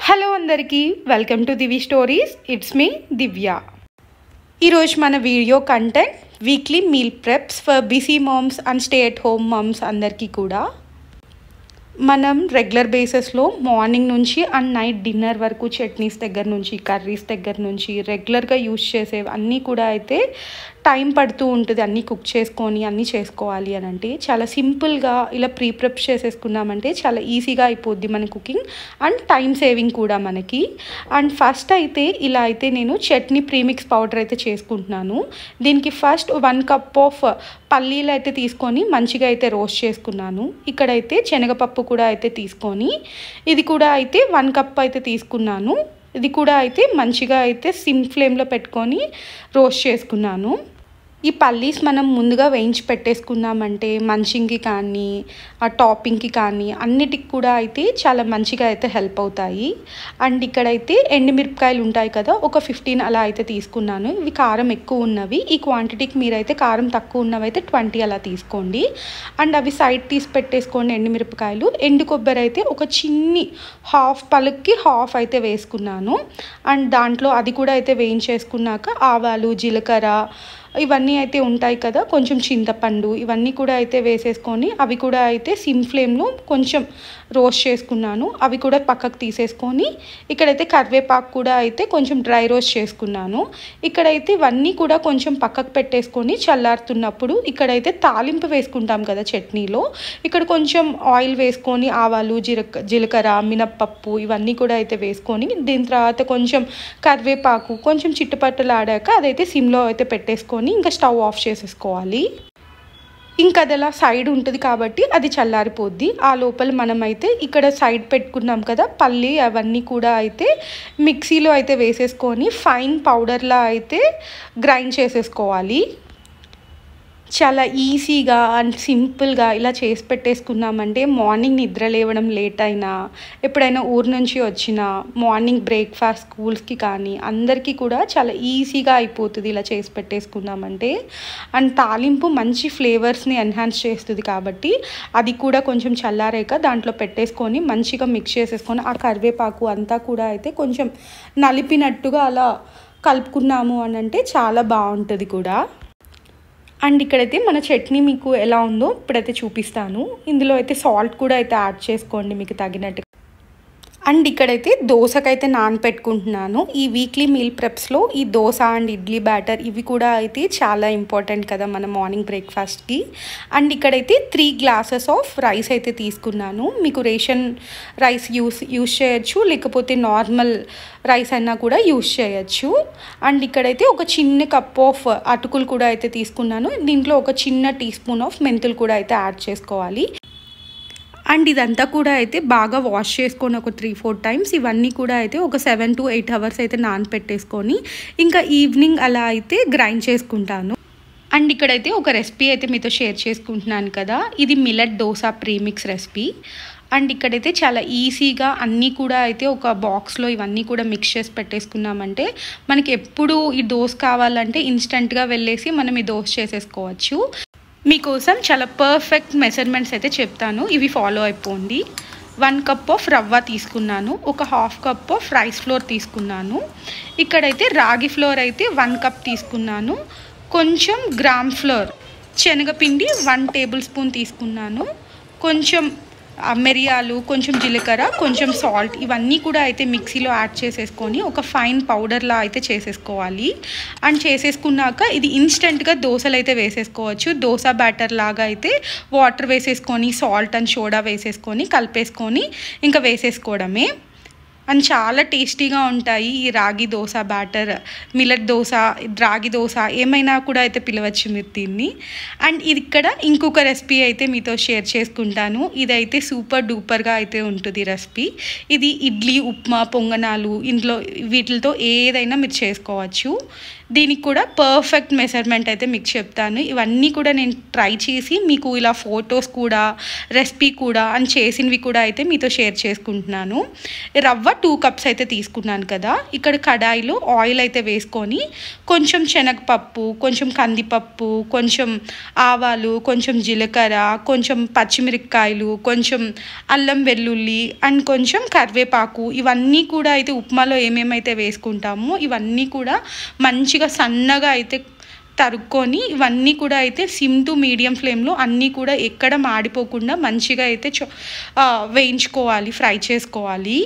Hello అందరికీ welcome to Divi stories. It's me Divya. ఈరోజు మన video content weekly meal preps for busy moms and stay at home moms అందరికీ కూడా. మనం regular బేసిస్లో మార్నింగ్ నుంచి అండ్ నైట్ డిన్నర్ వరకు చట్నీస్ దగ్గర నుంచి కర్రీస్ దగ్గర నుంచి రెగ్యులర్గా యూజ్ చేసేవి అన్నీ కూడా అయితే టైం పడుతూ ఉంటుంది. అన్నీ కుక్ చేసుకొని అన్నీ చేసుకోవాలి అని అంటే చాలా సింపుల్గా ఇలా ప్రెప్ చేసేసుకున్నామంటే చాలా ఈజీగా అయిపోద్ది మన కుకింగ్ అండ్ టైం సేవింగ్ కూడా మనకి. అండ్ ఫస్ట్ అయితే ఇలా అయితే నేను చట్నీ ప్రీమిక్స్ పౌడర్ అయితే చేసుకుంటున్నాను. దీనికి ఫస్ట్ 1 కప్ ఆఫ్ పల్లీలు అయితే తీసుకొని మంచిగా అయితే రోస్ట్ చేసుకున్నాను. ఇక్కడైతే శనగపప్పు కూడా అయితే తీసుకొని ఇది కూడా అయితే 1 కప్ అయితే తీసుకున్నాను. ఇది కూడా అయితే మంచిగా అయితే సిమ్ ఫ్లేమ్లో పెట్టుకొని రోస్ట్ చేసుకున్నాను. ఈ పల్లీస్ మనం ముందుగా వేయించి పెట్టేసుకున్నామంటే మంచింగ్కి కానీ ఆ టాపింగ్కి కానీ అన్నిటికి కూడా అయితే చాలా మంచిగా అయితే హెల్ప్ అవుతాయి. అండ్ ఇక్కడైతే ఎండుమిరపకాయలు ఉంటాయి కదా, ఒక 15 అలా అయితే తీసుకున్నాను. ఇవి కారం ఎక్కువ ఉన్నవి. ఈ క్వాంటిటీకి మీరైతే కారం తక్కువ ఉన్నవి అయితే 20 అలా తీసుకోండి. అండ్ అవి సైడ్ తీసి పెట్టేసుకోండి. ఎండుమిరపకాయలు, ఎండు కొబ్బరి అయితే ఒక చిన్ని హాఫ్ పలుక్కి హాఫ్ అయితే వేసుకున్నాను. అండ్ దాంట్లో అది కూడా అయితే వేయించేసుకున్నాక ఆవాలు, జీలకర్ర ఇవన్నీ అయితే ఉంటాయి కదా, కొంచెం చింతపండు ఇవన్నీ కూడా అయితే వేసేసుకొని అవి కూడా అయితే సిమ్ ఫ్లేమ్లో కొంచెం రోస్ట్ చేసుకున్నాను. అవి కూడా పక్కకు తీసేసుకొని ఇక్కడైతే కరివేపాకు కూడా అయితే కొంచెం డ్రై రోస్ట్ చేసుకున్నాను. ఇక్కడైతే ఇవన్నీ కూడా కొంచెం పక్కకు పెట్టేసుకొని చల్లారుతున్నప్పుడు ఇక్కడైతే తాలింపు వేసుకుంటాం కదా చట్నీలో, ఇక్కడ కొంచెం ఆయిల్ వేసుకొని ఆవాలు, జీలకర్ర, మినప్పప్పు ఇవన్నీ కూడా అయితే వేసుకొని దీని తర్వాత కొంచెం కరివేపాకు కొంచెం చిట్టుపట్టులాడాక అదైతే సిమ్లో అయితే పెట్టేసుకొని ఇంకా స్టవ్ ఆఫ్ చేసేసుకోవాలి. ఇంకా అది అలా సైడ్ ఉంటుంది కాబట్టి అది చల్లారిపోద్ది. ఆ లోపల మనమైతే ఇక్కడ సైడ్ పెట్టుకున్నాం కదా పల్లి, అవన్నీ కూడా అయితే మిక్సీలో అయితే వేసేసుకొని ఫైన్ పౌడర్లా అయితే గ్రైండ్ చేసేసుకోవాలి. చాలా ఈజీగా అండ్ సింపుల్గా ఇలా చేసి పెట్టేసుకున్నామంటే మార్నింగ్ నిద్ర లేవడం లేట్ అయినా, ఎప్పుడైనా ఊరు నుంచి వచ్చినా మార్నింగ్ బ్రేక్ఫాస్ట్ స్కూల్స్కి కానీ అందరికీ కూడా చాలా ఈజీగా అయిపోతుంది ఇలా చేసి పెట్టేసుకున్నామంటే. అండ్ తాలింపు మంచి ఫ్లేవర్స్ని ఎన్హాన్స్ చేస్తుంది కాబట్టి అది కూడా కొంచెం చల్లారాక దాంట్లో పెట్టేసుకొని మంచిగా మిక్స్ చేసేసుకొని ఆ కరివేపాకు అంతా కూడా అయితే కొంచెం నలిపినట్టుగా అలా కలుపుకున్నాము అని అంటే చాలా బాగుంటుంది కూడా. అండ్ ఇక్కడైతే మన చట్నీ మీకు ఎలా ఉందో ఇప్పుడైతే చూపిస్తాను. ఇందులో అయితే సాల్ట్ కూడా అయితే యాడ్ చేసుకోండి మీకు తగినట్టు. అండ్ ఇక్కడైతే దోశకైతే నానపెట్టుకుంటున్నాను. ఈ వీక్లీ మీల్ ప్రెప్స్లో ఈ దోశ అండ్ ఇడ్లీ బ్యాటర్ ఇవి కూడా అయితే చాలా ఇంపార్టెంట్ కదా మన మార్నింగ్ బ్రేక్ఫాస్ట్కి. అండ్ ఇక్కడైతే 3 గ్లాసెస్ ఆఫ్ రైస్ అయితే తీసుకున్నాను. మీకు రేషన్ రైస్ యూస్ చేయొచ్చు, లేకపోతే నార్మల్ రైస్ అయినా కూడా యూస్ చేయొచ్చు. అండ్ ఇక్కడైతే ఒక చిన్న కప్ ఆఫ్ అటుకులు కూడా అయితే తీసుకున్నాను. దీంట్లో ఒక చిన్న టీ స్పూన్ ఆఫ్ మెంతులు కూడా అయితే యాడ్ చేసుకోవాలి. అండ్ ఇదంతా కూడా అయితే బాగా వాష్ చేసుకొని ఒక 3-4 టైమ్స్ ఇవన్నీ కూడా అయితే ఒక 7 to 8 అవర్స్ అయితే నానపెట్టేసుకొని ఇంకా ఈవినింగ్ అలా అయితే గ్రైండ్ చేసుకుంటాను. అండ్ ఇక్కడైతే ఒక రెసిపీ అయితే మీతో షేర్ చేసుకుంటున్నాను కదా, ఇది millet dosa premix recipe. And ఇక్కడైతే చాలా ఈజీగా అన్నీ కూడా అయితే ఒక బాక్స్లో ఇవన్నీ కూడా మిక్స్ చేసి పెట్టేసుకున్నామంటే మనకి ఎప్పుడు ఈ దోశ కావాలంటే ఇన్స్టెంట్గా వెళ్ళేసి మనం ఈ దోశ చేసేసుకోవచ్చు. మీకోసం చాలా పర్ఫెక్ట్ మెజర్మెంట్స్ అయితే చెప్తాను, ఇవి ఫాలో అయిపోండి. 1 కప్ ఆఫ్ రవ్వ తీసుకున్నాను, ఒక half cup of rice flour తీసుకున్నాను. ఇక్కడైతే రాగి ఫ్లోర్ అయితే 1 కప్ తీసుకున్నాను. కొంచెం గ్రామ్ ఫ్లోర్ శనగపిండి 1 టేబుల్ స్పూన్ తీసుకున్నాను. కొంచెం మిరియాలు, కొంచెం జీలకర్ర, కొంచెం సాల్ట్ ఇవన్నీ కూడా అయితే మిక్సీలో యాడ్ చేసేసుకొని ఒక ఫైన్ పౌడర్లా అయితే చేసేసుకోవాలి. అండ్ చేసేసుకున్నాక ఇది ఇన్స్టెంట్గా దోశలు అయితే వేసేసుకోవచ్చు. దోశ బ్యాటర్ లాగా అయితే వాటర్ వేసేసుకొని సాల్ట్ అండ్ సోడా వేసేసుకొని కలిపేసుకొని ఇంకా వేసేసుకోవడమే. అండ్ చాలా టేస్టీగా ఉంటాయి ఈ రాగి దోశ బ్యాటర్, మిల్లెట్ దోశ, రాగి దోశ ఏమైనా కూడా అయితే పిలవచ్చు మీరు దీన్ని. అండ్ ఇది ఇక్కడ ఇంకొక రెసిపీ అయితే మీతో షేర్ చేసుకుంటాను. ఇదైతే సూపర్ డూపర్గా అయితే ఉంటుంది రెసిపీ. ఇది ఇడ్లీ, ఉప్మా, పొంగనాలు ఇంట్లో వీటితో ఏదైనా మీరు చేసుకోవచ్చు. దీనికి కూడా పర్ఫెక్ట్ మెజర్మెంట్ అయితే మీకు చెప్తాను. ఇవన్నీ కూడా నేను ట్రై చేసి మీకు ఇలా ఫొటోస్ కూడా రెసిపీ కూడా అని చేసినవి కూడా అయితే మీతో షేర్ చేసుకుంటున్నాను. రవ్వ 2 కప్స్ అయితే తీసుకున్నాను కదా. ఇక్కడ కడాయిలో ఆయిల్ అయితే వేసుకొని కొంచెం శనగపప్పు, కొంచెం కందిపప్పు, కొంచెం ఆవాలు, కొంచెం జీలకర్ర, కొంచెం పచ్చిమిరపకాయలు, కొంచెం అల్లం వెల్లుల్లి అండ్ కొంచెం కరివేపాకు, ఇవన్నీ కూడా అయితే ఉప్మాలో ఏమేమైతే వేసుకుంటామో ఇవన్నీ కూడా మంచిగా సన్నగా అయితే తరుక్కొని ఇవన్నీ కూడా అయితే సిమ్ టు మీడియం ఫ్లేమ్లో అన్నీ కూడా ఎక్కడ మాడిపోకుండా మంచిగా అయితే వేయించుకోవాలి, ఫ్రై చేసుకోవాలి.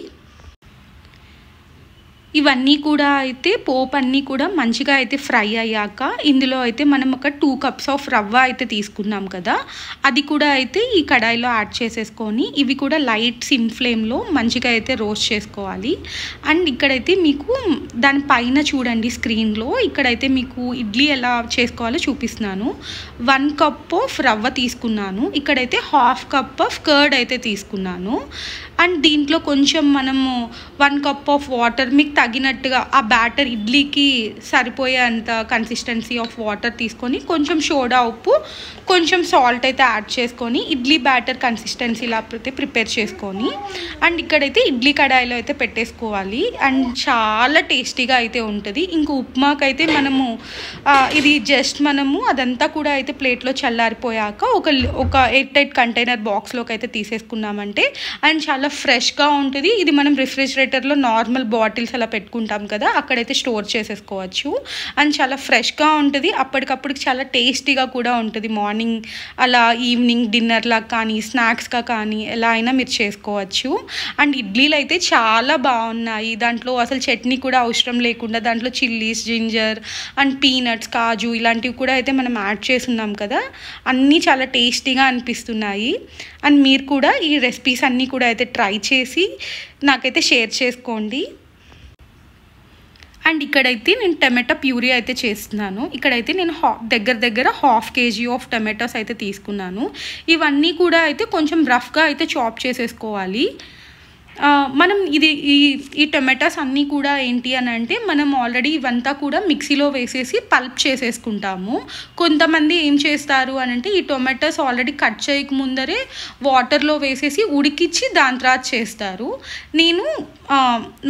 ఇవన్నీ కూడా అయితే పోపు అన్నీ కూడా మంచిగా అయితే ఫ్రై అయ్యాక ఇందులో అయితే మనం ఒక 2 కప్స్ ఆఫ్ రవ్వ అయితే తీసుకున్నాం కదా, అది కూడా అయితే ఈ కడాయిలో యాడ్ చేసేసుకొని ఇవి కూడా లైట్ సిమ్ ఫ్లేమ్లో మంచిగా అయితే రోస్ట్ చేసుకోవాలి. అండ్ ఇక్కడైతే మీకు దానిపైన చూడండి స్క్రీన్లో, ఇక్కడైతే మీకు ఇడ్లీ ఎలా చేసుకోవాలో చూపిస్తున్నాను. 1 కప్ ఆఫ్ రవ్వ తీసుకున్నాను, ఇక్కడైతే 1/2 కప్ ఆఫ్ కర్డ్ అయితే తీసుకున్నాను. అండ్ దీంట్లో కొంచెం మనము 1 కప్ ఆఫ్ వాటర్ మీకు తగినట్టుగా ఆ బ్యాటర్ ఇడ్లీకి సరిపోయేంత కన్సిస్టెన్సీ ఆఫ్ వాటర్ తీసుకొని కొంచెం సోడా ఉప్పు, కొంచెం సాల్ట్ అయితే యాడ్ చేసుకొని ఇడ్లీ బ్యాటర్ కన్సిస్టెన్సీలా అయితే ప్రిపేర్ చేసుకొని అండ్ ఇక్కడైతే ఇడ్లీ కడాయిలో అయితే పెట్టేసుకోవాలి. అండ్ చాలా టేస్టీగా అయితే ఉంటుంది. ఇంక ఉప్మాకైతే మనము ఇది జస్ట్ మనము అదంతా కూడా అయితే ప్లేట్లో చల్లారిపోయాక ఒక ఎయిర్ టైట్ కంటైనర్ బాక్స్లోకి అయితే తీసేసుకున్నామంటే అండ్ చాలా ఫ్రెష్గా ఉంటుంది. ఇది మనం రిఫ్రిజిరేటర్లో నార్మల్ బాటిల్స్ అలా పెట్టుకుంటాం కదా, అక్కడైతే స్టోర్ చేసేసుకోవచ్చు. అండ్ చాలా ఫ్రెష్గా ఉంటుంది, అప్పటికప్పుడు చాలా టేస్టీగా కూడా ఉంటుంది. మార్నింగ్ అలా ఈవినింగ్ డిన్నర్లా కానీ స్నాక్స్గా కానీ ఎలా అయినా మీరు చేసుకోవచ్చు. అండ్ ఇడ్లీలు అయితే చాలా బాగున్నాయి, దాంట్లో అసలు చట్నీ కూడా అవసరం లేకుండా దాంట్లో చిల్లీస్, జింజర్ అండ్ పీనట్స్, కాజు ఇలాంటివి కూడా అయితే మనం యాడ్ చేస్తున్నాం కదా, అన్నీ చాలా టేస్టీగా అనిపిస్తున్నాయి. అండ్ మీరు కూడా ఈ రెసిపీస్ అన్నీ కూడా అయితే ట్రై చేసి నాకైతే షేర్ చేసుకోండి. అండ్ ఇక్కడైతే నేను టమాటా ప్యూరీ అయితే చేస్తున్నాను. ఇక్కడైతే నేను దగ్గర 1/2 kg ఆఫ్ టమాటోస్ అయితే తీసుకున్నాను. ఇవన్నీ కూడా అయితే కొంచెం రఫ్గా అయితే చాప్ చేసేసుకోవాలి. మనం ఈ టొమాటోస్ అన్నీ కూడా ఏంటి అని అంటే మనం ఆల్రెడీ ఇవంతా కూడా మిక్సీలో వేసేసి పల్ప్ చేసేసుకుంటాము. కొంతమంది ఏం చేస్తారు అని అంటే ఈ టొమాటోస్ ఆల్రెడీ కట్ చేయక ముందరే వాటర్లో వేసేసి ఉడికిచ్చి దాని తర్వాత చేస్తారు. నేను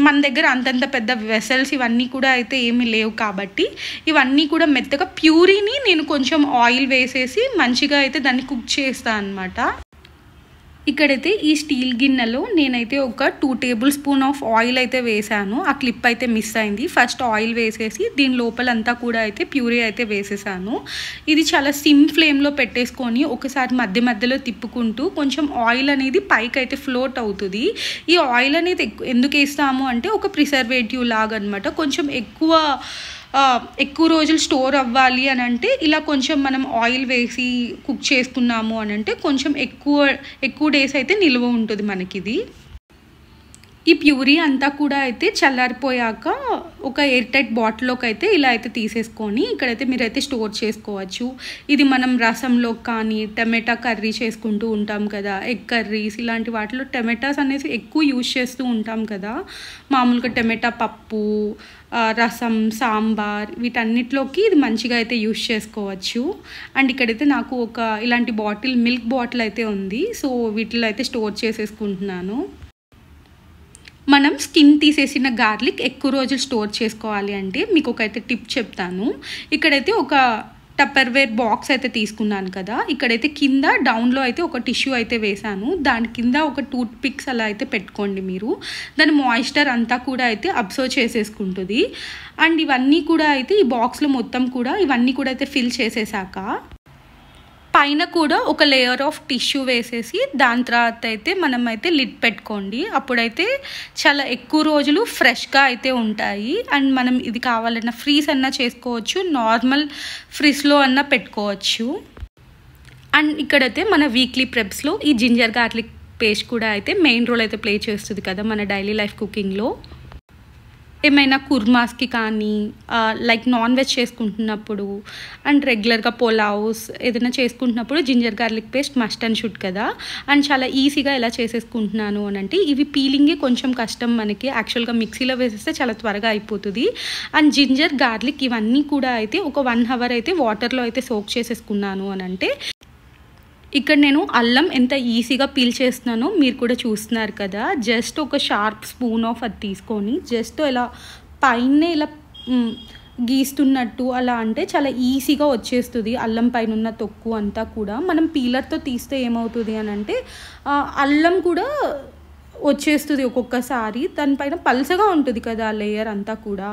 మన దగ్గర అంతంత పెద్ద వెసల్స్ ఇవన్నీ కూడా అయితే ఏమీ లేవు కాబట్టి ఇవన్నీ కూడా మెత్తగా ప్యూరీని నేను కొంచెం ఆయిల్ వేసేసి మంచిగా అయితే దాన్ని కుక్ చేస్తాను అన్నమాట. ఇక్కడైతే ఈ స్టీల్ గిన్నెలో నేనైతే ఒక 2 టేబుల్ స్పూన్ ఆఫ్ ఆయిల్ అయితే వేసాను. ఆ క్లిప్ అయితే మిస్ అయింది. ఫస్ట్ ఆయిల్ వేసేసి దీని లోపలంతా కూడా అయితే ప్యూరీ అయితే వేసేసాను. ఇది చాలా సిమ్ ఫ్లేమ్లో పెట్టేసుకొని ఒకసారి మధ్య మధ్యలో తిప్పుకుంటూ కొంచెం ఆయిల్ అనేది పైకి అయితే ఫ్లోట్ అవుతుంది. ఈ ఆయిల్ అనేది ఎందుకు వేస్తాము అంటే ఒక ప్రిజర్వేటివ్ లాగా అనమాట. కొంచెం ఎక్కువ రోజులు స్టోర్ అవ్వాలి అని అంటే ఇలా కొంచెం మనం ఆయిల్ వేసి కుక్ చేసుకున్నాము అని అంటే కొంచెం ఎక్కువ డేస్ అయితే నిల్వ ఉంటుంది మనకిది. ఈ ప్యూరీ అంతా కూడా అయితే చల్లారిపోయాక ఒక ఎయిర్ టైట్ బాటిల్లోకి అయితే ఇలా అయితే తీసేసుకొని ఇక్కడైతే మీరైతే స్టోర్ చేసుకోవచ్చు. ఇది మనం రసంలో కానీ టమాటా కర్రీ చేసుకుంటూ ఉంటాం కదా, ఎగ్ కర్రీస్ ఇలాంటి వాటిలో టమాటాస్ అనేసి ఎక్కువ యూజ్ చేస్తూ ఉంటాం కదా. మామూలుగా టమాటా పప్పు, రసం, సాంబార్ వీటన్నిటిలోకి ఇది మంచిగా అయితే యూజ్ చేసుకోవచ్చు. అండ్ ఇక్కడైతే నాకు ఒక ఇలాంటి మిల్క్ బాటిల్ అయితే ఉంది. సో వీటిలో అయితే స్టోర్ చేసేసుకుంటున్నాను. మనం స్కిన్ తీసేసిన గార్లిక్ ఎక్కువ రోజులు స్టోర్ చేసుకోవాలి అంటే మీకు ఒకైతే టిప్ చెప్తాను. ఇక్కడైతే ఒక టప్పర్వేర్ బాక్స్ అయితే తీసుకున్నాను కదా, ఇక్కడైతే కింద డౌన్లో అయితే ఒక టిష్యూ అయితే వేసాను. దాని కింద ఒక టూత్ పిక్స్ అలా అయితే పెట్టుకోండి మీరు. దాని మాయిశ్చర్ అంతా కూడా అయితే అబ్జర్వ్ చేసేసుకుంటుంది. అండ్ ఇవన్నీ కూడా అయితే ఈ బాక్స్లో మొత్తం కూడా ఇవన్నీ కూడా అయితే ఫిల్ చేసేసాక పైన కూడా ఒక లేయర్ ఆఫ్ టిష్యూ వేసేసి దాని తర్వాత అయితే మనం అయితే లిడ్ పెట్టుకోండి. అప్పుడైతే చాలా ఎక్కువ రోజులు ఫ్రెష్గా అయితే ఉంటాయి. అండ్ మనం ఇది కావాలన్నా ఫ్రీజ్ అన్నా చేసుకోవచ్చు, నార్మల్ ఫ్రిడ్జ్లో అన్నా పెట్టుకోవచ్చు. అండ్ ఇక్కడైతే మన వీక్లీ ప్రెప్స్లో ఈ జింజర్ గార్లిక్ పేస్ట్ కూడా అయితే మెయిన్ రోల్ అయితే ప్లే చేస్తుంది కదా మన డైలీ లైఫ్ కుకింగ్లో. ఏమైనా కుర్మాస్కి కానీ లైక్ నాన్ వెజ్ చేసుకుంటున్నప్పుడు అండ్ రెగ్యులర్గా పులావ్స్ ఏదైనా చేసుకుంటున్నప్పుడు ginger garlic paste must and should కదా. అండ్ చాలా ఈజీగా ఎలా చేసేసుకుంటున్నాను అని అంటే, ఇవి పీలింగే కొంచెం కష్టం మనకి, యాక్చువల్గా మిక్సీలో వేసేస్తే చాలా త్వరగా అయిపోతుంది. అండ్ జింజర్ గార్లిక్ ఇవన్నీ కూడా అయితే ఒక 1 hour అయితే వాటర్లో అయితే సోక్ చేసేసుకున్నాను అని అంటే, ఇక్కడ నేను అల్లం ఎంత ఈజీగా పీల్ చేస్తున్నానో మీరు కూడా చూస్తున్నారు కదా. జస్ట్ ఒక షార్ప్ స్పూన్ ఆఫ్ అది తీసుకొని జస్ట్ ఇలా పైన ఇలా గీస్తున్నట్టు అలా అంటే చాలా ఈజీగా వచ్చేస్తుంది. అల్లం పైన ఉన్న తొక్కు అంతా కూడా మనం పీలర్తో తీస్తే ఏమవుతుంది అని అంటే అల్లం కూడా వచ్చేస్తుంది ఒక్కొక్కసారి, దానిపైన పల్చగా ఉంటుంది కదా ఆ లేయర్ అంతా కూడా.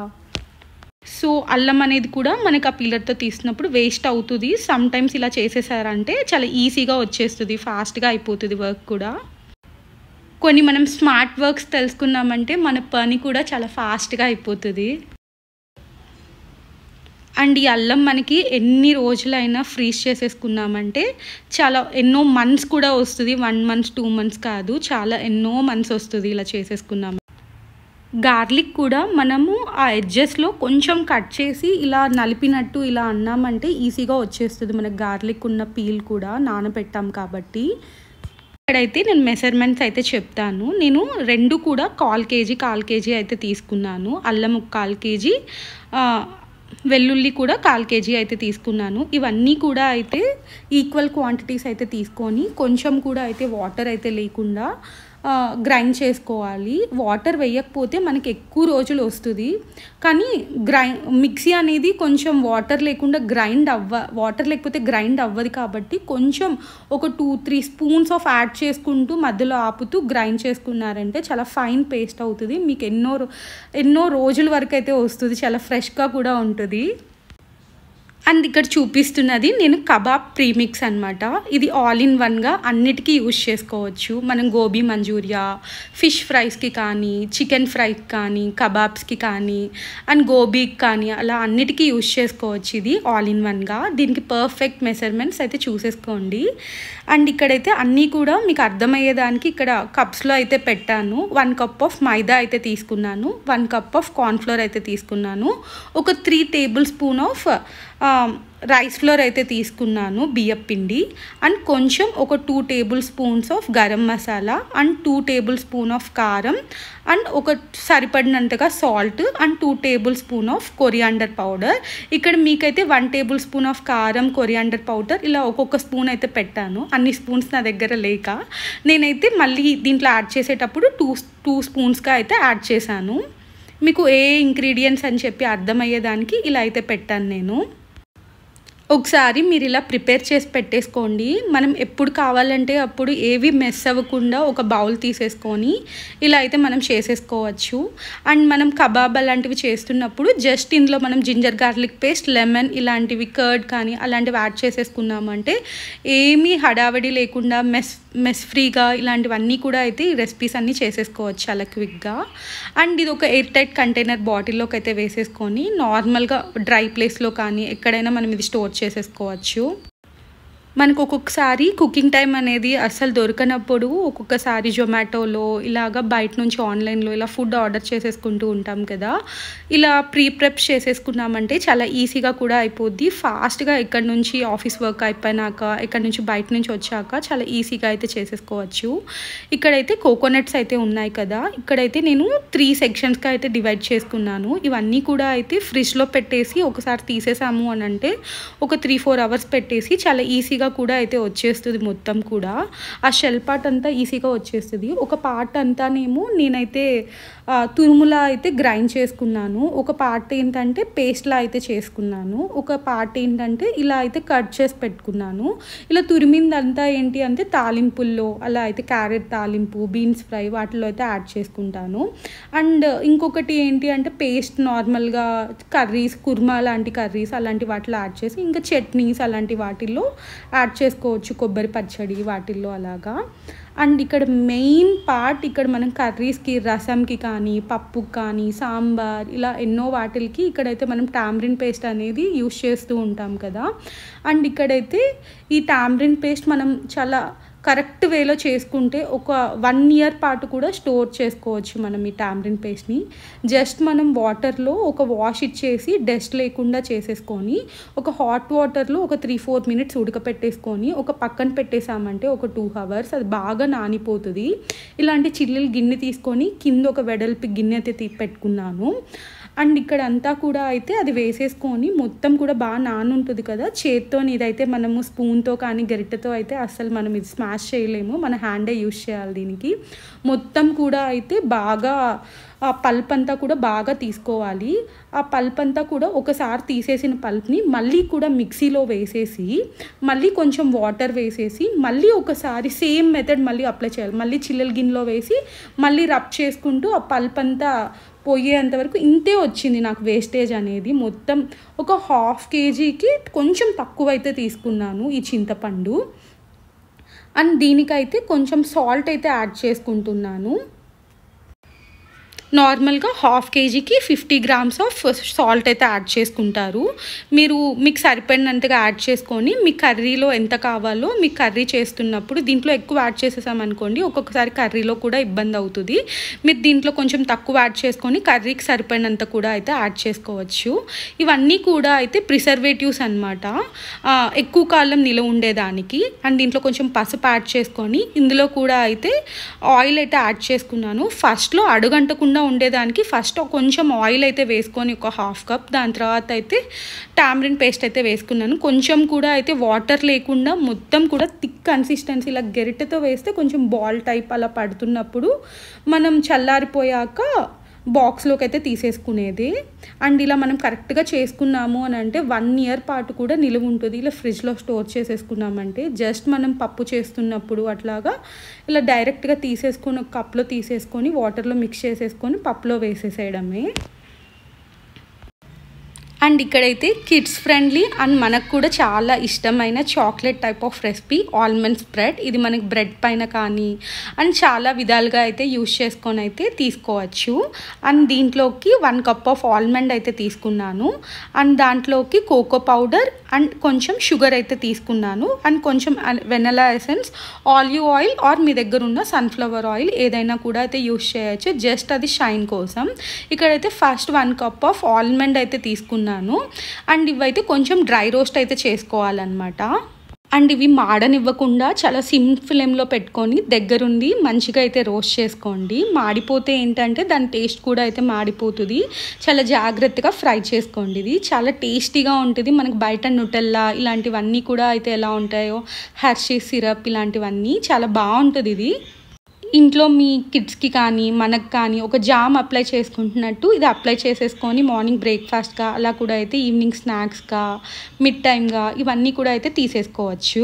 సో అల్లం అనేది కూడా మనకి ఆ పీలర్తో తీసినప్పుడు వేస్ట్ అవుతుంది. సమ్ టైమ్స్ ఇలా చేసేసారంటే చాలా ఈజీగా వచ్చేస్తుంది, ఫాస్ట్గా అయిపోతుంది వర్క్ కూడా. కొన్ని మనం స్మార్ట్ వర్క్స్ తెలుసుకున్నామంటే మన పని కూడా చాలా ఫాస్ట్గా అయిపోతుంది. అండ్ ఈ అల్లం మనకి ఎన్ని రోజులైనా ఫ్రీజ్ చేసేసుకున్నామంటే చాలా ఎన్నో మంత్స్ కూడా వస్తుంది. 1 month 2 months కాదు, చాలా ఎన్నో మంత్స్ వస్తుంది ఇలా చేసేసుకున్నాము. గార్లిక్ కూడా మనము ఆ ఎడ్జెస్లో కొంచెం కట్ చేసి ఇలా నలిపినట్టు ఇలా అన్నామంటే ఈజీగా వచ్చేస్తుంది. మనకు గార్లిక్ ఉన్న పీల్ కూడా నానబెట్టాం కాబట్టి. ఇక్కడైతే నేను మెజర్మెంట్స్ అయితే చెప్తాను. నేను 2 కూడా 1/4 kg అయితే తీసుకున్నాను. అల్లం 1/4 kg, వెల్లుల్లి కూడా 1/4 kg అయితే తీసుకున్నాను. ఇవన్నీ కూడా అయితే ఈక్వల్ క్వాంటిటీస్ అయితే తీసుకొని కొంచెం కూడా అయితే వాటర్ అయితే లేకుండా గ్రైండ్ చేసుకోవాలి. వాటర్ వేయకపోతే మనకి ఎక్కువ రోజులు వస్తుంది. కానీ మిక్సీ అనేది కొంచెం వాటర్ లేకుండా వాటర్ లేకపోతే గ్రైండ్ అవ్వదు కాబట్టి కొంచెం ఒక 2-3 spoons ఆఫ్ యాడ్ చేసుకుంటూ మధ్యలో ఆపుతూ గ్రైండ్ చేసుకున్నారంటే చాలా ఫైన్ పేస్ట్ అవుతుంది. మీకు ఎన్నో రోజుల వరకు అయితే వస్తుంది, చాలా ఫ్రెష్గా కూడా ఉంటుంది. అండ్ ఇక్కడ చూపిస్తున్నది నేను కబాబ్ ప్రీమిక్స్ అనమాట. ఇది ఆల్ ఇన్ వన్గా అన్నిటికీ యూజ్ చేసుకోవచ్చు. మనం గోబీ మంచూరియా, ఫిష్ ఫ్రైస్కి కానీ, చికెన్ ఫ్రైకి కానీ, కబాబ్స్కి కానీ, అండ్ గోబీకి కానీ అలా అన్నిటికీ యూజ్ చేసుకోవచ్చు. ఇది ఆల్ ఇన్ వన్గా. దీనికి పర్ఫెక్ట్ మెజర్మెంట్స్ అయితే చూసేసుకోండి. అండ్ ఇక్కడైతే అన్నీ కూడా మీకు అర్థమయ్యేదానికి ఇక్కడ కప్స్లో అయితే పెట్టాను. 1 cup ఆఫ్ మైదా అయితే తీసుకున్నాను, 1 cup ఆఫ్ కార్న్ఫ్లోర్ అయితే తీసుకున్నాను, ఒక 3 tablespoons ఆఫ్ రైస్ ఫ్లోర్ అయితే తీసుకున్నాను, బియ్యం పిండి. అండ్ కొంచెం ఒక 2 tablespoons of garam masala, and 2 tablespoons of కారం, అండ్ ఒక సరిపడినంతగా salt, and 2 tablespoons of coriander powder. ఇక్కడ మీకైతే 1 tablespoon ఆఫ్ కారం, కొరియాండర్ పౌడర్ ఇలా ఒక్కొక్క స్పూన్ అయితే పెట్టాను. అన్ని స్పూన్స్ నా దగ్గర లేక నేనైతే మళ్ళీ దీంట్లో యాడ్ చేసేటప్పుడు 2 spoonsగా అయితే యాడ్ చేశాను. మీకు ఏ ఇంగ్రీడియంట్స్ అని చెప్పి అర్థమయ్యేదానికి ఇలా అయితే పెట్టాను నేను. ఒకసారి మీరు ఇలా ప్రిపేర్ చేసి పెట్టేసుకోండి. మనం ఎప్పుడు కావాలంటే అప్పుడు ఏవి మెస్ అవ్వకుండా ఒక బౌల్ తీసేసుకొని ఇలా అయితే మనం చేసేసుకోవచ్చు. అండ్ మనం కబాబ్ అలాంటివి చేస్తున్నప్పుడు జస్ట్ ఇందులో మనం జింజర్ గార్లిక్ పేస్ట్, లెమన్ ఇలాంటివి, కర్డ్ కానీ అలాంటివి యాడ్ చేసేసుకున్నామంటే ఏమీ హడావడి లేకుండా మెస్ ఫ్రీగా ఇలాంటివన్నీ కూడా అయితే ఈ రెసిపీస్ అన్నీ చేసేసుకోవచ్చు చాలా క్విక్గా. అండ్ ఇది ఒక ఎయిర్ టైట్ కంటైనర్ బాటిల్లోకి అయితే వేసేసుకొని నార్మల్గా డ్రై ప్లేస్లో కానీ ఎక్కడైనా మనం ఇది స్టోర్ చేసేసుకోవచ్చు. మనకు ఒక్కొక్కసారి కుకింగ్ టైం అనేది అస్సలు దొరకనప్పుడు ఒక్కొక్కసారి జొమాటోలో ఇలాగ బయట నుంచి ఆన్లైన్లో ఇలా ఫుడ్ ఆర్డర్ చేసేసుకుంటూ ఉంటాం కదా. ఇలా ప్రెప్ చేసేసుకున్నామంటే చాలా ఈజీగా కూడా అయిపోద్ది. ఫాస్ట్గా ఎక్కడి నుంచి ఆఫీస్ వర్క్ అయిపోయినాక, ఎక్కడి నుంచి బయట నుంచి వచ్చాక చాలా ఈజీగా అయితే చేసేసుకోవచ్చు. ఇక్కడైతే కోకోనట్స్ అయితే ఉన్నాయి కదా, ఇక్కడైతే నేను 3 sectionsగా అయితే డివైడ్ చేసుకున్నాను. ఇవన్నీ కూడా అయితే ఫ్రిడ్జ్లో పెట్టేసి ఒకసారి తీసేసాము అని అంటే ఒక 3-4 hours పెట్టేసి చాలా ఈజీగా కూడా అయితే వచ్చేస్తుంది. మొత్తం కూడా ఆ షెల్ పార్ట్ అంతా ఈజీగా వచ్చేస్తుంది. ఒక పార్ట్ అంతానేమో నేనైతే తురుములా అయితే గ్రైండ్ చేసుకున్నాను, ఒక పార్ట్ ఏంటంటే పేస్ట్లా అయితే చేసుకున్నాను, ఒక పార్ట్ ఏంటంటే ఇలా అయితే కట్ చేసి పెట్టుకున్నాను. ఇలా తురిమిందంతా ఏంటి అంటే తాలింపుల్లో అలా అయితే క్యారెట్ తాలింపు, బీన్స్ ఫ్రై వాటిలో అయితే యాడ్ చేసుకుంటాను. అండ్ ఇంకొకటి ఏంటి అంటే పేస్ట్ నార్మల్గా కర్రీస్, కుర్మా లాంటి కర్రీస్ అలాంటి వాటిలో యాడ్ చేసి, ఇంకా చట్నీస్ అలాంటి వాటిల్లో యాడ్ చేసుకోవచ్చు, కొబ్బరి పచ్చడి వాటిల్లో అలాగా. అండ్ ఇక్కడ మెయిన్ పార్ట్ ఇక్కడ మనం కర్రీస్కి, రసంకి కానీ, పప్పుకి కానీ, సాంబార్ ఇలా ఎన్నో వాటికి ఇక్కడైతే మనం టామరిన్ పేస్ట్ అనేది యూస్ చేస్తూ ఉంటాం కదా. అండ్ ఇక్కడైతే ఈ టామరిన్ పేస్ట్ మనం చాలా కరెక్ట్ వేలో చేసుకుంటే ఒక 1 ఇయర్ పాటు కూడా స్టోర్ చేసుకోవచ్చు మనం ఈ టామరిన్ పేస్ట్ని. జస్ట్ మనం వాటర్లో ఒక వాష్ ఇచ్చేసి డస్ట్ లేకుండా చేసేసుకొని ఒక హాట్ వాటర్లో ఒక 3-4 మినిట్స్ ఉడకపెట్టేసుకొని ఒక పక్కన పెట్టేసామంటే ఒక 2 అవర్స్ అది బాగా నానిపోతుంది. ఇలాంటి చిల్లులు గిన్నె తీసుకొని కింద ఒక వెడల్పి గిన్నె అయితే పెట్టుకున్నాను. అండ్ ఇక్కడ అంతా కూడా అయితే అది వేసేసుకొని మొత్తం కూడా బాగా నానుంటుంది కదా, చేత్తో ఇదైతే మనము స్పూన్తో కానీ గరిటెతో అయితే అస్సలు మనం ఇది స్మాష్ చేయలేము, మన హ్యాండే యూజ్ చేయాలి దీనికి. మొత్తం కూడా అయితే బాగా ఆ పల్ప్ అంతా కూడా బాగా తీసుకోవాలి. ఆ పల్ప్ అంతా కూడా ఒకసారి తీసేసిన పల్ప్ని మళ్ళీ కూడా మిక్సీలో వేసేసి మళ్ళీ కొంచెం వాటర్ వేసేసి మళ్ళీ ఒకసారి సేమ్ మెథడ్ మళ్ళీ అప్లై చేయాలి. మళ్ళీ చిల్లల గిన్నెలో వేసి మళ్ళీ రబ్ చేసుకుంటూ ఆ పల్ప్ అంతా పోయేంతవరకు ఇంతే వచ్చింది నాకు వేస్టేజ్ అనేది. మొత్తం ఒక 1/2 kgకి కొంచెం తక్కువ అయితే తీసుకున్నాను ఈ చింతపండు. అండ్ దీనికైతే కొంచెం సాల్ట్ అయితే యాడ్ చేసుకుంటున్నాను. నార్మల్గా 1/2 kgకి 50 grams ఆఫ్ సాల్ట్ అయితే యాడ్ చేసుకుంటారు. మీకు సరిపడినంతగా యాడ్ చేసుకొని మీ కర్రీలో ఎంత కావాలో మీ కర్రీ చేస్తున్నప్పుడు దీంట్లో ఎక్కువ యాడ్ చేసేసామనుకోండి ఒక్కొక్కసారి కర్రీలో కూడా ఇబ్బంది అవుతుంది. మీరు దీంట్లో కొంచెం తక్కువ యాడ్ చేసుకొని కర్రీకి సరిపడినంత కూడా అయితే యాడ్ చేసుకోవచ్చు. ఇవన్నీ కూడా అయితే ప్రిజర్వేటివ్స్ అనమాట, ఎక్కువ కాలం నిలవ ఉండేదానికి. అండ్ దీంట్లో కొంచెం పసుపు యాడ్ చేసుకొని ఇందులో కూడా అయితే ఆయిల్ అయితే యాడ్ చేసుకున్నాను. ఫస్ట్లో అడుగంటకుండా ఉండేదానికి ఫస్ట్ కొంచెం ఆయిల్ అయితే వేసుకొని ఒక 1/2 కప్, దాని తర్వాత అయితే టామరిన్ పేస్ట్ అయితే వేసుకున్నాను. కొంచెం కూడా అయితే వాటర్ లేకుండా మొత్తం కూడా థిక్ కన్సిస్టెన్సీ, ఇలా గరిటెతో వేస్తే కొంచెం బాల్ టైప్ అలా పడుతున్నప్పుడు మనం చల్లారిపోయాక బాక్స్లోకి అయితే తీసేసుకునేది. అండ్ ఇలా మనం కరెక్ట్గా చేసుకున్నాము అని అంటే 1 ఇయర్ పాటు కూడా నిలువ ఉంటుంది. ఇలా ఫ్రిడ్జ్లో స్టోర్ చేసేసుకున్నామంటే జస్ట్ మనం పప్పు చేస్తున్నప్పుడు అట్లాగా ఇలా డైరెక్ట్గా తీసేసుకొని ఒక కప్లో తీసేసుకొని వాటర్లో మిక్స్ చేసేసుకొని పప్పులో వేసేసేయడమే. అండ్ ఇక్కడైతే కిడ్స్ ఫ్రెండ్లీ అండ్ మనకు కూడా చాలా ఇష్టమైన chocolate type of recipe almond spread. ఇది మనకి బ్రెడ్ పైన కానీ అండ్ చాలా విధాలుగా అయితే యూజ్ చేసుకొని అయితే తీసుకోవచ్చు. అండ్ దీంట్లోకి 1 కప్ ఆఫ్ ఆల్మండ్ అయితే తీసుకున్నాను. అండ్ దాంట్లోకి కోకో పౌడర్ అండ్ కొంచెం షుగర్ అయితే తీసుకున్నాను. అండ్ కొంచెం vanilla essence, olive oil or మీ దగ్గర ఉన్న సన్ఫ్లవర్ ఆయిల్ ఏదైనా కూడా అయితే యూజ్ చేయొచ్చు, జస్ట్ అది షైన్ కోసం. ఇక్కడైతే ఫస్ట్ 1 కప్ ఆఫ్ ఆల్మండ్ అయితే తీసుకున్నాను. అండ్ ఇవైతే కొంచెం డ్రై రోస్ట్ అయితే చేసుకోవాలన్నమాట. అండ్ ఇవి మాడనివ్వకుండా చాలా సిమ్ ఫ్లేమ్లో పెట్టుకొని దగ్గరుండి మంచిగా అయితే రోస్ట్ చేసుకోండి. మాడిపోతే ఏంటంటే దాని టేస్ట్ కూడా అయితే మాడిపోతుంది. చాలా జాగ్రత్తగా ఫ్రై చేసుకోండి. ఇది చాలా టేస్టీగా ఉంటుంది. మనకు బయట న్యూటెల్లా ఇలాంటివన్నీ కూడా అయితే ఎలా ఉంటాయో, హెర్షీస్ సిరప్ ఇలాంటివన్నీ చాలా బాగుంటుంది. ఇది ఇంట్లో మీ కిడ్స్కి కానీ మనకు కానీ ఒక జామ్ అప్లై చేసుకుంటున్నట్టు ఇది అప్లై చేసేసుకొని మార్నింగ్ బ్రేక్ఫాస్ట్గా అలా కూడా అయితే ఈవినింగ్ స్నాక్స్గా మిడ్ టైమ్గా ఇవన్నీ కూడా అయితే తీసేసుకోవచ్చు.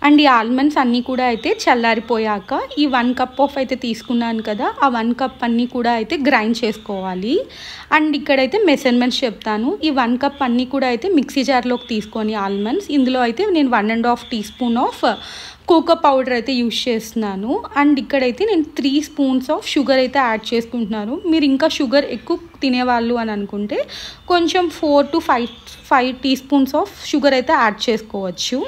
అండ్ ఈ ఆల్మండ్స్ అన్నీ కూడా అయితే చల్లారిపోయాక ఈ 1 కప్ ఆఫ్ అయితే తీసుకున్నాను కదా, ఆ 1 కప్ అన్నీ కూడా అయితే గ్రైండ్ చేసుకోవాలి. అండ్ ఇక్కడైతే మెజర్మెంట్స్ చెప్తాను. ఈ 1 కప్ అన్నీ కూడా అయితే మిక్సీ జార్లోకి తీసుకొని ఆల్మండ్స్ ఇందులో అయితే నేను 1.5 teaspoon ఆఫ్ కోకో పౌడర్ అయితే యూజ్ చేస్తున్నాను. అండ్ ఇక్కడైతే నేను 3 స్పూన్స్ ఆఫ్ షుగర్ అయితే యాడ్ చేసుకుంటున్నాను. మీరు ఇంకా షుగర్ ఎక్కువ తినేవాళ్ళు అని అనుకుంటే కొంచెం 4 to 5 teaspoons ఆఫ్ షుగర్ అయితే యాడ్ చేసుకోవచ్చు.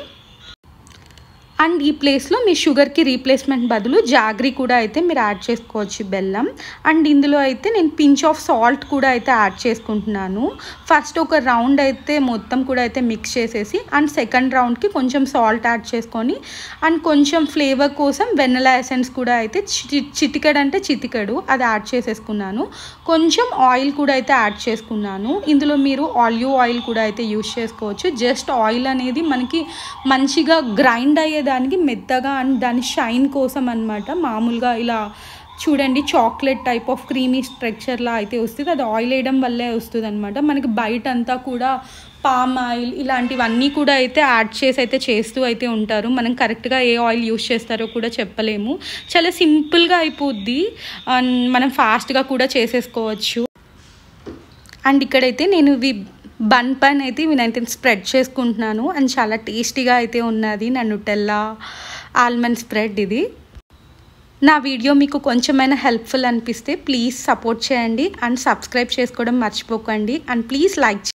అండ్ ఈ ప్లేస్లో మీ షుగర్కి రీప్లేస్మెంట్ బదులు జాగ్రీ కూడా అయితే మీరు యాడ్ చేసుకోవచ్చు, బెల్లం. అండ్ ఇందులో అయితే నేను పించ్ ఆఫ్ సాల్ట్ కూడా అయితే యాడ్ చేసుకుంటున్నాను. ఫస్ట్ ఒక రౌండ్ అయితే మొత్తం కూడా అయితే మిక్స్ చేసేసి అండ్ సెకండ్ రౌండ్కి కొంచెం సాల్ట్ యాడ్ చేసుకొని అండ్ కొంచెం ఫ్లేవర్ కోసం వెనిలా ఎసెన్స్ కూడా అయితే చిటికెడు అంటే చిటికెడు అది యాడ్ చేసేసుకున్నాను. కొంచెం ఆయిల్ కూడా అయితే యాడ్ చేసుకున్నాను. ఇందులో మీరు ఆలివ్ ఆయిల్ కూడా అయితే యూజ్ చేసుకోవచ్చు. జస్ట్ ఆయిల్ అనేది మనకి మంచిగా గ్రైండ్ అయ్యేదానికి మెత్తగా అండ్ దాని షైన్ కోసం అన్నమాట. మామూలుగా ఇలా చూడండి చాక్లెట్ టైప్ ఆఫ్ క్రీమీ స్ట్రక్చర్లా అయితే వస్తుంది, అది ఆయిల్ వేయడం వల్లే వస్తుంది అనమాట. మనకి బయట అంతా కూడా పామ్ ఆయిల్ ఇలాంటివన్నీ కూడా అయితే యాడ్ చేసి అయితే చేస్తూ అయితే ఉంటారు. మనం కరెక్ట్గా ఏ ఆయిల్ యూజ్ చేస్తారో కూడా చెప్పలేము. చాలా సింపుల్గా అయిపోద్ది, మనం ఫాస్ట్గా కూడా చేసేసుకోవచ్చు. అండ్ ఇక్కడైతే నేను ఇవి బన్ పైన అయితే నేనైతే స్ప్రెడ్ చేసుకుంటున్నాను. అండ్ చాలా టేస్టీగా అయితే ఉన్నది నా న్యూటెల్లా ఆల్మండ్ స్ప్రెడ్. ఇది నా వీడియో మీకు కొంచెమైనా హెల్ప్ఫుల్ అనిపిస్తే ప్లీజ్ సపోర్ట్ చేయండి అండ్ సబ్స్క్రైబ్ చేసుకోవడం మర్చిపోకండి. And please like